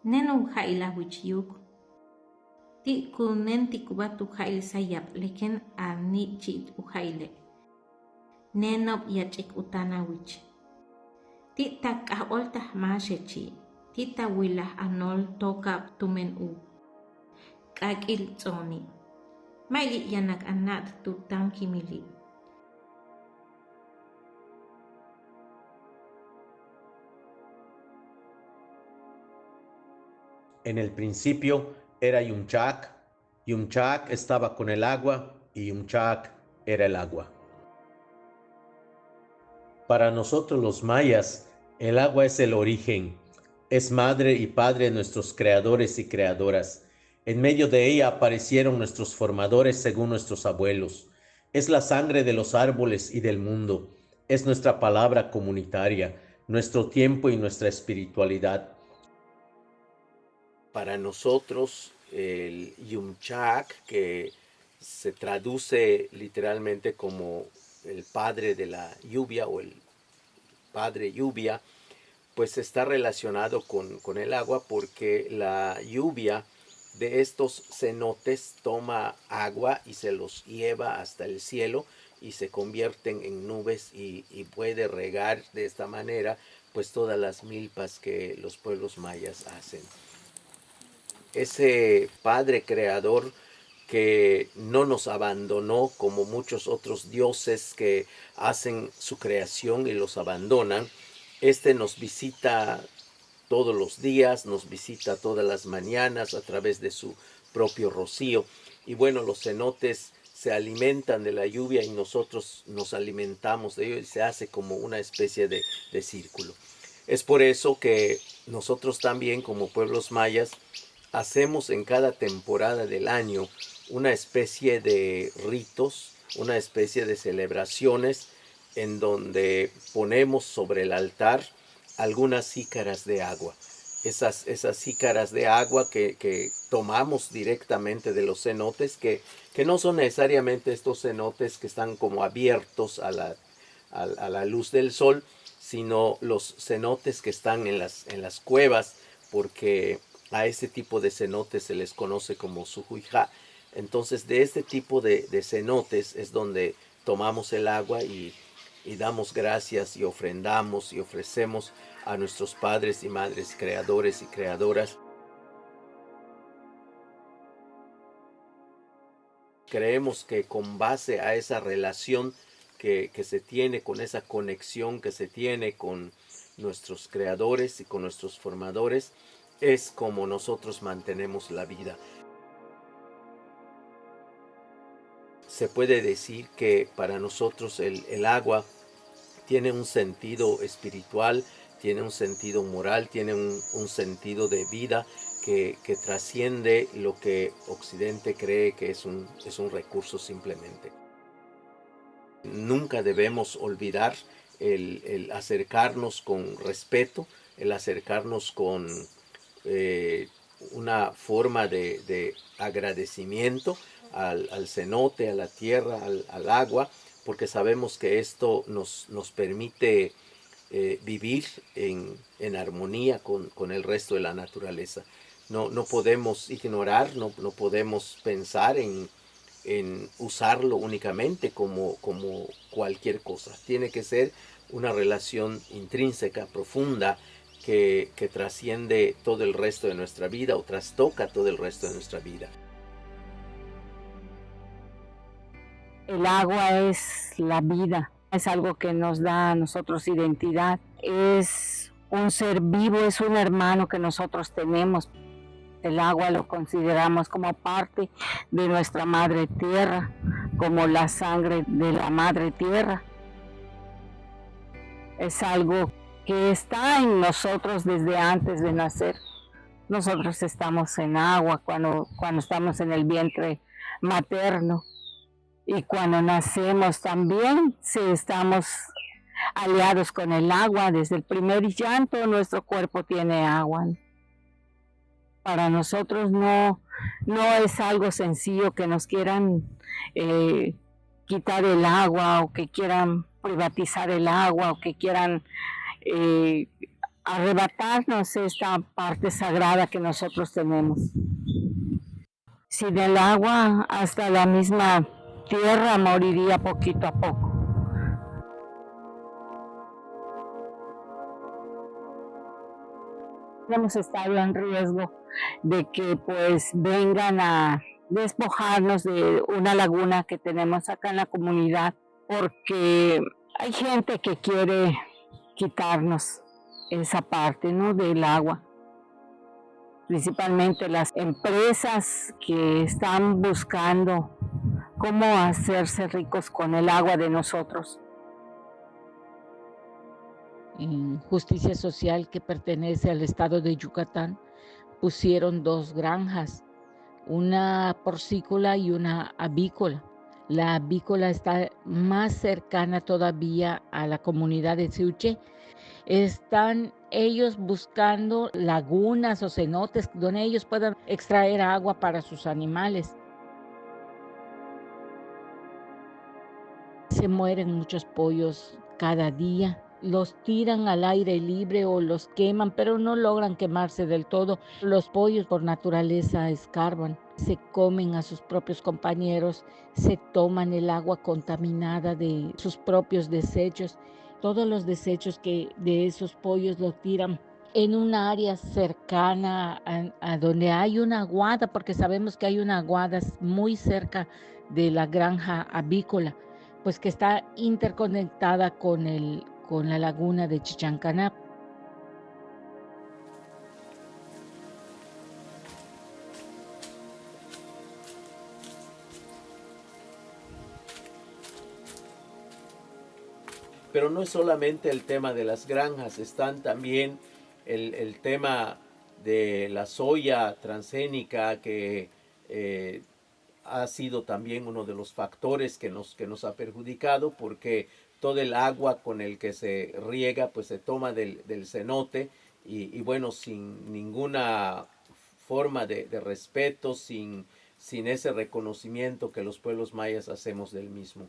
Nenu jaila wichiyuk. Ti kunenti kubatu jaile sayap leken ani chit ujaile. Nenop yachik utana wich. Ti takahol mashechi. Ti tawila anol toka tumen u. Kakil tsoni. Maili yanak anat tutan kimili. En el principio era Yumchak, Yumchak estaba con el agua y Yumchak era el agua. Para nosotros los mayas, el agua es el origen, es madre y padre de nuestros creadores y creadoras. En medio de ella aparecieron nuestros formadores según nuestros abuelos. Es la sangre de los árboles y del mundo. Es nuestra palabra comunitaria, nuestro tiempo y nuestra espiritualidad. Para nosotros, el Yumchak, que se traduce literalmente como el padre de la lluvia o el padre lluvia, pues está relacionado con el agua porque la lluvia de estos cenotes toma agua y se los lleva hasta el cielo y se convierten en nubes y puede regar de esta manera pues todas las milpas que los pueblos mayas hacen. Ese Padre Creador que no nos abandonó como muchos otros dioses que hacen su creación y los abandonan, nos visita todos los días, nos visita todas las mañanas a través de su propio rocío. Y bueno, los cenotes se alimentan de la lluvia y nosotros nos alimentamos de ello y se hace como una especie de círculo. Es por eso que nosotros también como pueblos mayas hacemos en cada temporada del año una especie de ritos, una especie de celebraciones en donde ponemos sobre el altar algunas jícaras de agua. Esas jícaras de agua que tomamos directamente de los cenotes, que no son necesariamente estos cenotes que están como abiertos a la luz del sol, sino los cenotes que están en las cuevas, porque a ese tipo de cenotes se les conoce como sujuijá. Entonces de este tipo de cenotes es donde tomamos el agua y damos gracias y ofrendamos y ofrecemos a nuestros padres y madres creadores y creadoras. Creemos que con base a esa relación que se tiene, con esa conexión que se tiene con nuestros creadores y con nuestros formadores, es como nosotros mantenemos la vida. Se puede decir que para nosotros el agua tiene un sentido espiritual, tiene un sentido moral, tiene un sentido de vida que trasciende lo que Occidente cree que es un recurso simplemente. Nunca debemos olvidar el acercarnos con respeto, el acercarnos con una forma de agradecimiento al cenote, a la tierra, al agua, porque sabemos que esto nos permite vivir en armonía con el resto de la naturaleza. No podemos ignorar, no podemos pensar en usarlo únicamente como cualquier cosa. Tiene que ser una relación intrínseca, profunda, que trasciende todo el resto de nuestra vida o trastoca todo el resto de nuestra vida. El agua es la vida, es algo que nos da a nosotros identidad, es un ser vivo, es un hermano que nosotros tenemos. El agua lo consideramos como parte de nuestra madre tierra, como la sangre de la madre tierra. Es algo que está en nosotros desde antes de nacer. Nosotros estamos en agua cuando estamos en el vientre materno. Y cuando nacemos también, si estamos aliados con el agua, desde el primer llanto nuestro cuerpo tiene agua. Para nosotros no es algo sencillo que nos quieran quitar el agua o que quieran privatizar el agua o que quieran arrebatarnos esta parte sagrada que nosotros tenemos. Sin el agua, hasta la misma tierra moriría poquito a poco. Hemos estado en riesgo de que pues vengan a despojarnos de una laguna que tenemos acá en la comunidad, porque hay gente que quiere quitarnos esa parte, ¿no?, del agua. Principalmente las empresas que están buscando cómo hacerse ricos con el agua de nosotros. En Justicia Social, que pertenece al estado de Yucatán, pusieron 2 granjas, una porcícola y una avícola. La avícola está más cercana todavía a la comunidad de Siuche. Están ellos buscando lagunas o cenotes donde ellos puedan extraer agua para sus animales. Se mueren muchos pollos cada día. Los tiran al aire libre o los queman, pero no logran quemarse del todo. Los pollos por naturaleza escarban, se comen a sus propios compañeros, se toman el agua contaminada de sus propios desechos. Todos los desechos que de esos pollos los tiran en un área cercana a donde hay una aguada, porque sabemos que hay una aguada muy cerca de la granja avícola, pues que está interconectada con la laguna de Chichancanap. Pero no es solamente el tema de las granjas, están también el tema de la soya transgénica, que ha sido también uno de los factores que nos ha perjudicado, porque todo el agua con el que se riega pues se toma del cenote y bueno, sin ninguna forma de respeto, sin ese reconocimiento que los pueblos mayas hacemos del mismo.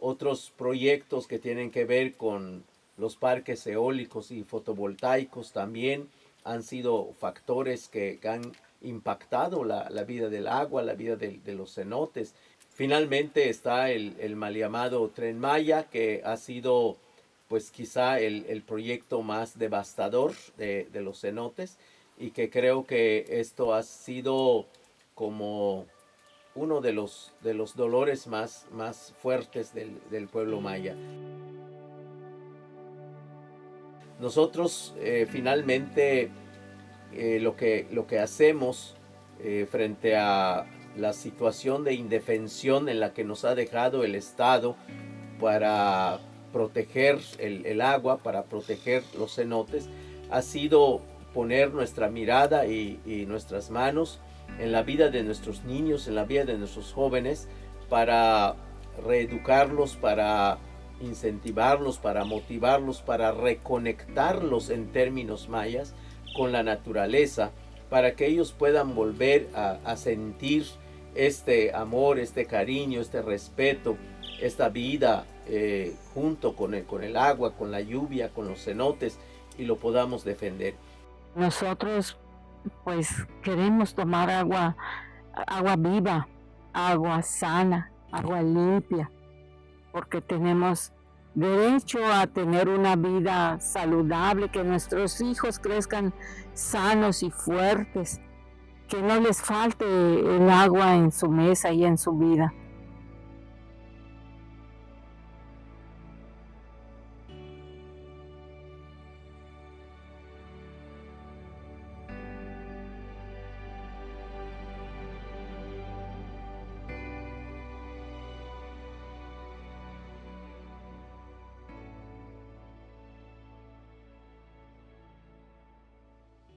Otros proyectos que tienen que ver con los parques eólicos y fotovoltaicos también han sido factores que han impactado la vida del agua, la vida de los cenotes. Finalmente está el mal llamado Tren Maya, que ha sido pues quizá el proyecto más devastador de los cenotes, y que creo que esto ha sido como uno de los dolores más fuertes del pueblo maya. Nosotros finalmente lo que hacemos frente a la situación de indefensión en la que nos ha dejado el Estado para proteger el agua, para proteger los cenotes, ha sido poner nuestra mirada y nuestras manos en la vida de nuestros niños, en la vida de nuestros jóvenes, para reeducarlos, para incentivarlos, para motivarlos, para reconectarlos en términos mayas con la naturaleza, para que ellos puedan volver a sentir este amor, este cariño, este respeto, esta vida junto con el agua, con la lluvia, con los cenotes, y lo podamos defender. Nosotros pues queremos tomar agua viva, agua sana, agua limpia, porque tenemos derecho a tener una vida saludable, que nuestros hijos crezcan sanos y fuertes, que no les falte el agua en su mesa y en su vida.